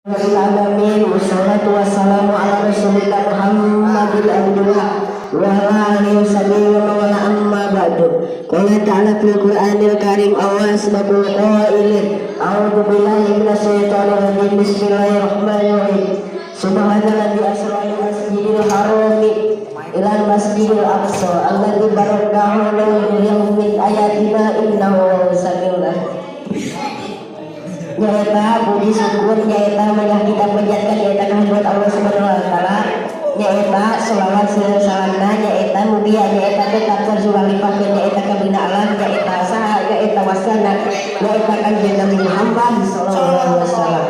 Alamin wassalatu wassalamu ala rasulillah Muhammadin abdullah wa ala alihi wasallam wa ala amma ba'du. Qala ta'ala fil Qur'anil Karim awasbaqul qailin a'udzu billahi minasy syaithanir rajim bismillahirrahmanirrahim subhanalladzi asra bil masjidil harami ilal masjidil aqsa alladzi baraknahu linuriyahu min ayatina innahu samiul alim. Nyaeta puji syukur, nyaeta yang kita panjatkan nyaeta kehadirat Allah Subhanahu wa taala, nyaeta selawat salamna, nyaeta mugia, nyaeta tetap terjual limpahkeun, nyaeta kabina alam, nyaeta saha, nyaeta wasana, nyaeta kanjeng Nabi Muhammad sallallahu alaihi wasallam.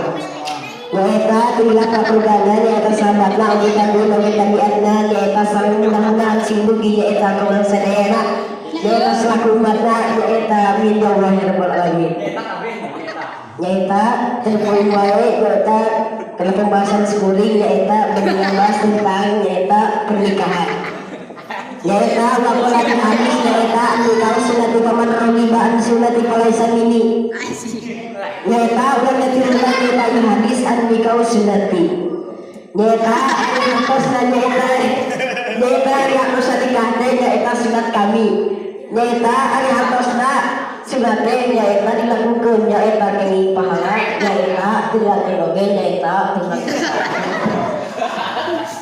Nyaeta tilah kapurgana, nyaeta sahabatna, ugi tabi'in, ugi tabi'atna, nyaeta sareng mudah-mudahan sing dugi, nyaeta kaulah sadayana, nyaeta selaku umatna, nyaeta amin ya Allah ya rabbal alamin. Nyaeta terpoin wae nyaeta karena pembahasan skuring nyaeta membahas tentang nyaeta pernikahan. Nyaeta lagi hadis nyaeta nikah sunati paman rogiba sunati palaisan ini. Nyaeta ulah nyatirkan nyaeta hadis nikah sunati. Nyaeta kos nyaeta yang usah nikah nyaeta sunat kami. Nyaeta ari hartosna sunatnya nyaeta dilakukan nyaeta kini pahala nyaeta tidak teroge nyaeta tidak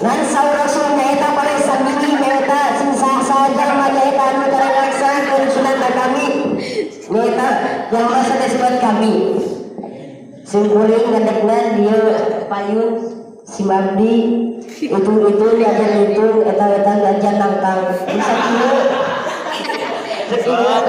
dan saur-saur nyaeta pada samini nyaeta sensah saja nyaeta anu terlaksana sunat kami nyaeta yang merasa disebut kami simpuling ngedekna dia payun si Mabdi itu ngajar itu eta ngajar nangkang bisa dulu